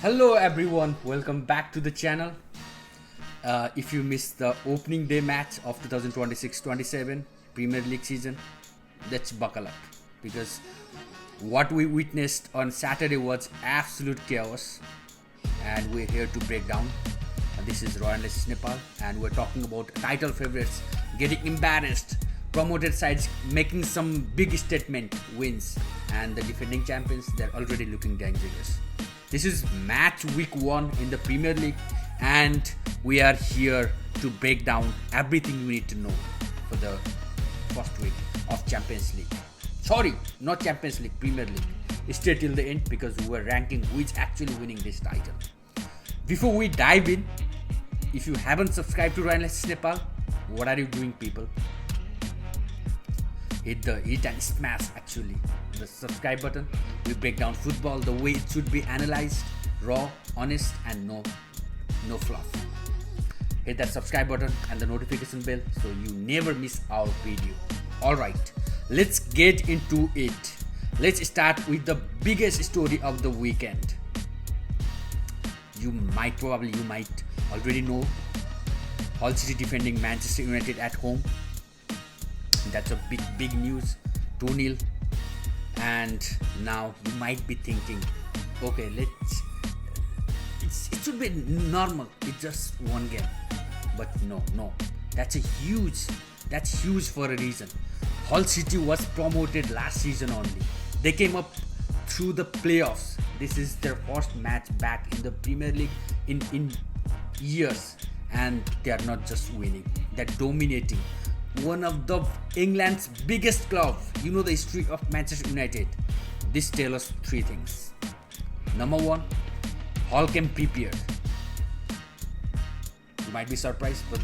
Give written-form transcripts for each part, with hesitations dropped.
Hello everyone, welcome back to the channel. If you missed the opening day match of 2026-27 Premier League season, let's buckle up because what we witnessed on Saturday was absolute chaos, and we're here to break down. This is Raw Analysis Nepal, and we're talking about title favorites getting embarrassed, promoted sides making some big statement wins, and the defending champions, they're already looking dangerous. This is match week 1 in the Premier League, and we are here to break down everything you need to know for the first week of Champions League. Sorry, not Champions League, Premier League. Stay till the end because we're ranking who is actually winning this title. Before we dive in, if you haven't subscribed to Raw Analysis Nepal, what are you doing, people? Hit and smash actually the subscribe button. We break down football the way it should be analyzed, raw, honest, and no fluff. Hit that subscribe button and the notification bell so you never miss our video. Alright, let's get into it. Let's start with the biggest story of the weekend. You might already know Hull City defending Manchester United at home. That's a big news, 2-0. And now you might be thinking, okay, it should be normal, it's just one game. But no, that's huge for a reason. Hull City was promoted last season only. They came up through the playoffs. This is their first match back in the Premier League in years, and they are not just winning, they're dominating. One of the England's biggest club. You know the history of Manchester United. This tells us 3 things. Number 1, Hull came prepared. You might be surprised, but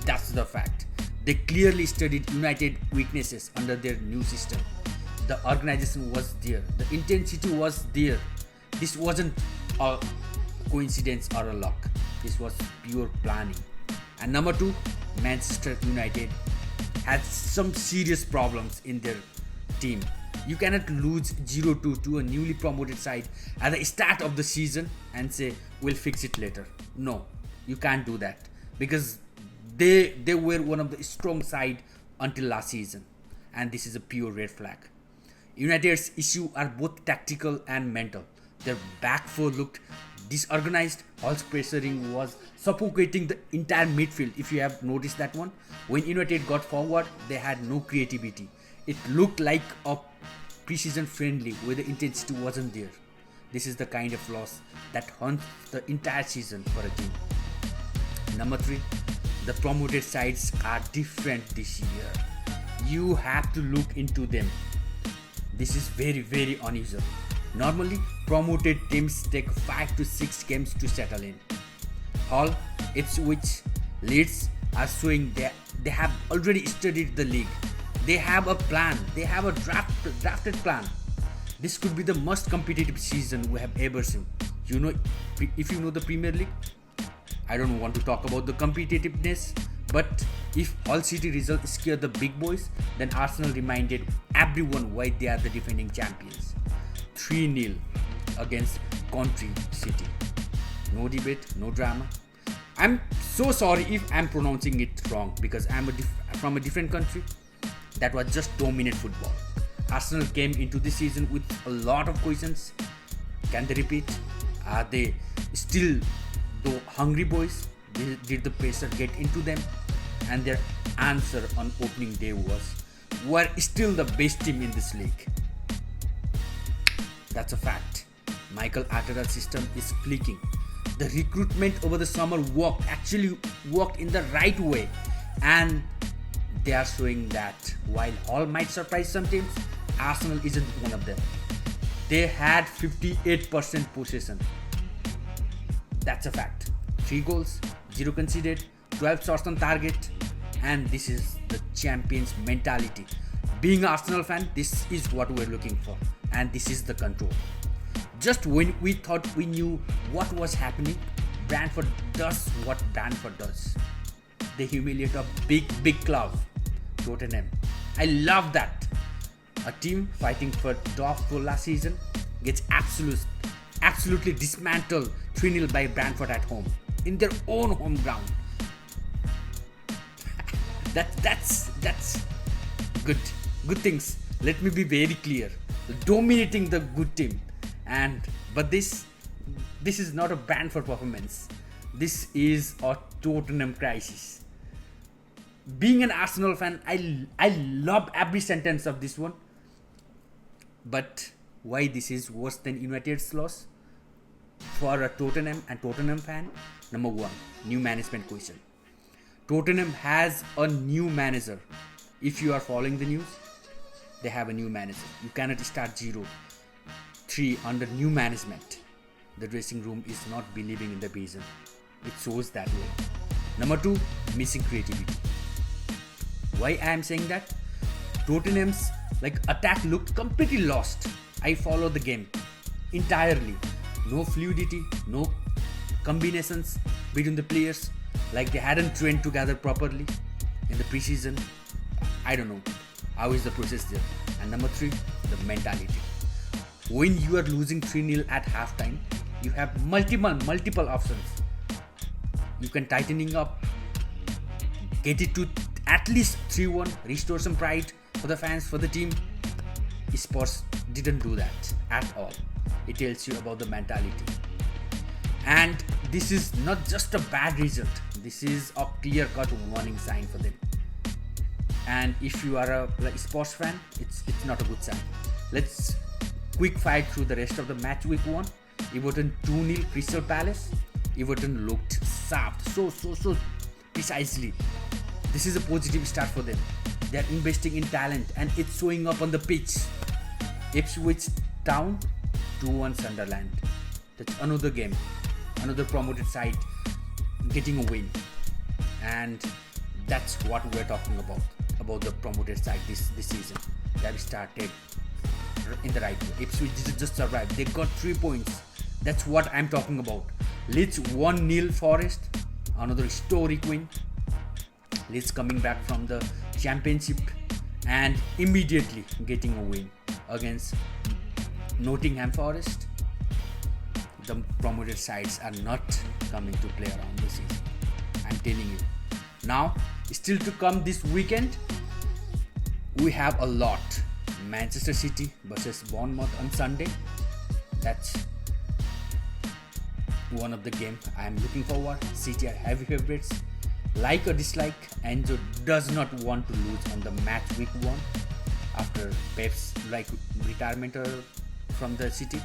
that's the fact. They clearly studied United weaknesses under their new system. The organization was there. The intensity was there. This wasn't a coincidence or a luck. This was pure planning. And number 2, Manchester United had some serious problems in their team. You cannot lose 0-2 to a newly promoted side at the start of the season and say, we'll fix it later. No, you can't do that because they were one of the strong side until last season, and this is a pure red flag. United's issue are both tactical and mental. Their back four looked disorganized. Hull's pressuring was suffocating the entire midfield. If you have noticed that one, when United got forward, they had no creativity. It looked like a pre-season friendly where the intensity wasn't there. This is the kind of loss that haunts the entire season for a team. Number 3, the promoted sides are different this year. You have to look into them. This is very unusual. Normally, promoted teams take 5 to 6 games to settle in. Hull, Ipswich, Leeds are showing they have already studied the league. They have a plan. They have a drafted plan. This could be the most competitive season we have ever seen. You know, if you know the Premier League, I don't want to talk about the competitiveness, but if Hull City results scare the big boys, then Arsenal reminded everyone why they are the defending champions. 3-0 against Coventry City. No debate, no drama. I'm so sorry if I'm pronouncing it wrong because I'm from a different country that was just dominant football. Arsenal came into this season with a lot of questions. Can they repeat? Are they still the hungry boys? Did the pressure get into them? And their answer on opening day was, we're still the best team in this league. That's a fact. Michael Kayode's system is clicking. The recruitment over the summer actually worked in the right way, and they are showing that while Hull might surprise some teams, Arsenal isn't one of them. They had 58% possession. That's a fact. 3 goals, 0 conceded, 12 shots on target, and this is the champions mentality. Being an Arsenal fan, this is what we're looking for, and this is the control. Just when we thought we knew what was happening, Brentford does what Brentford does. They humiliate a big club, Tottenham. I love that. A team fighting for top for last season gets absolute absolutely dismantled 3-0 by Brentford at home in their own home ground. That's good things. Let me be very clear. Dominating the good team, but this is not a Brentford performance. This is a Tottenham crisis. Being an Arsenal fan, I love every sentence of this one. But why this is worse than United's loss for a Tottenham and Tottenham fan? Number one, new management question. Tottenham has a new manager. If you are following the news, they have a new manager. You cannot start 0-3 under new management. The dressing room is not believing in the vision. It shows that way. Number two, missing creativity. Why I am saying that? Tottenham's attack looked completely lost. I followed the game entirely. No fluidity, no combinations between the players. Like they hadn't trained together properly in the preseason. I don't know how is the process there. And number three, the mentality. When you are losing 3-0 at halftime, you have multiple options. You can tightening up, get it to at least 3-1, restore some pride for the fans, for the team. Spurs didn't do that at all. It tells you about the mentality. And this is not just a bad result. This is a clear-cut warning sign for them. And if you are a Spurs fan, it's not a good sign. Let's quick fight through the rest of the Matchweek 1. Everton 2-0 Crystal Palace. Everton looked sharp, so precisely. This is a positive start for them. They are investing in talent and it's showing up on the pitch. Ipswich Town 2-1 Sunderland. That's another game, another promoted side getting a win, and that's what we're talking about the promoted side this season. They have started in the right way. Ipswich just survived. They got 3 points. That's what I'm talking about. Leeds 1-0 Forest, another historic win. Leeds coming back from the championship and immediately getting a win against Nottingham Forest. The promoted sides are not coming to play around this season. I'm telling you. Now, still to come this weekend, we have a lot. Manchester City versus Bournemouth on Sunday. That's one of the games I am looking forward. City are heavy favorites. Like or dislike, Enzo does not want to lose on the match week 1 after Pep's retirement from the City.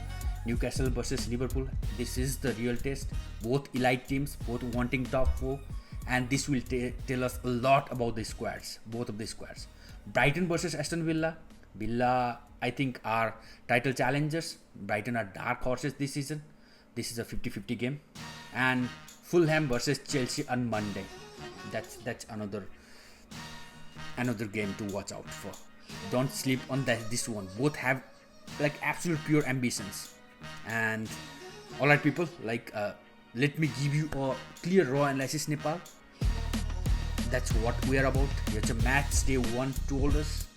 Newcastle versus Liverpool. This is the real test. Both elite teams, both wanting top 4, and this will tell us a lot about the squads, both of the squads. Brighton versus Aston Villa. Villa, I think, are title challengers. Brighton are dark horses this season. This is a 50-50 game. And Fulham versus Chelsea on Monday. That's another game to watch out for. Don't sleep on this one. Both have absolute pure ambitions. And alright people, let me give you a clear Raw Analysis Nepal. That's what we are about. It's a match day 1 told us.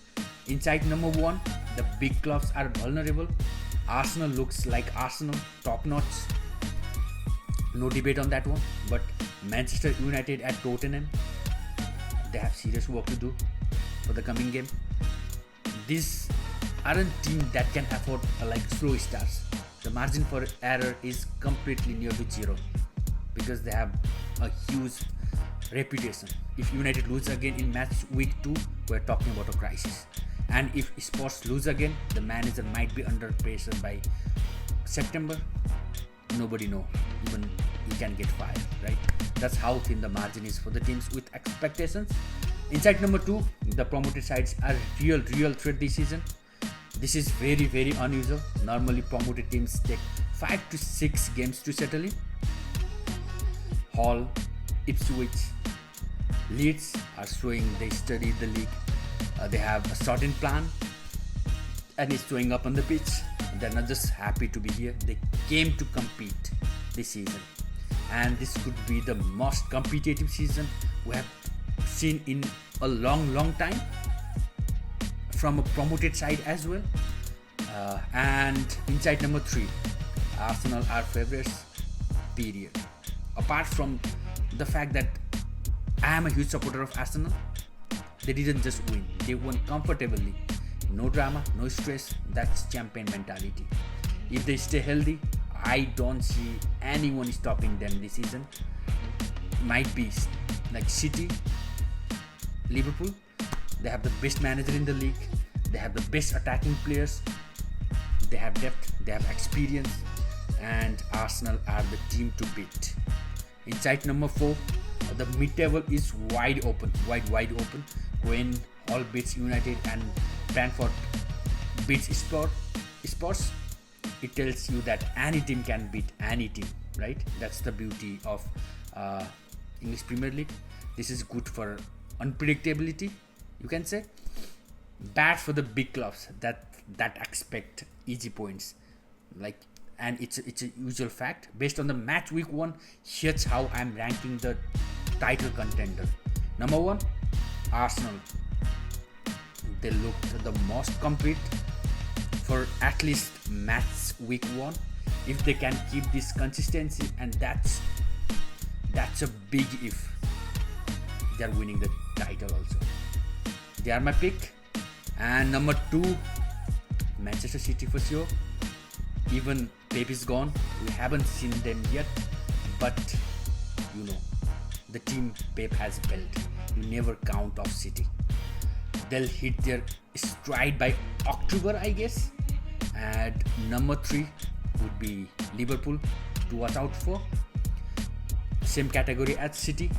Insight number 1, the big clubs are vulnerable. Arsenal looks like Arsenal, top notch. No debate on that one. But Manchester United at Tottenham, they have serious work to do for the coming game. These aren't teams that can afford slow starts. The margin for error is completely near to zero because they have a huge reputation. If United lose again in match week 2, we're talking about a crisis. And if Spurs lose again, the manager might be under pressure by September. Nobody know. Even he can get fired, right? That's how thin the margin is for the teams with expectations. Insight number 2, the promoted sides are real threat this season. This is very unusual. Normally promoted teams take 5 to 6 games to settle in. Hull, Ipswich, Leeds are showing they study the league. They have a certain plan and it's showing up on the pitch. They're not just happy to be here. They came to compete this season. And this could be the most competitive season we have seen in a long time from a promoted side as well. And insight number 3, Arsenal are favorites, period. Apart from the fact that I am a huge supporter of Arsenal, they didn't just win, they won comfortably. No drama, no stress, that's champion mentality. If they stay healthy, I don't see anyone stopping them this season. Might be like City, Liverpool. They have the best manager in the league, they have the best attacking players, they have depth, they have experience, and Arsenal are the team to beat. Insight number 4, the mid-table is wide open. When Hull beats United and Brentford beats Spurs, it tells you that any team can beat any team, right? That's the beauty of English Premier League. This is good for unpredictability, you can say. Bad for the big clubs that expect easy points, like, and it's a usual fact. Based on the match week 1, here's how I'm ranking the title contender. Number 1, Arsenal. They looked the most complete for at least match week 1. If they can keep this consistency, and that's a big if, they're winning the title also. They are my pick. And number 2, Manchester City for sure. Even Pep is gone, we haven't seen them yet, but you know, the team Pep has built, you never count off City. They'll hit their stride by October, I guess. And number 3 would be Liverpool to watch out for. Same category as City.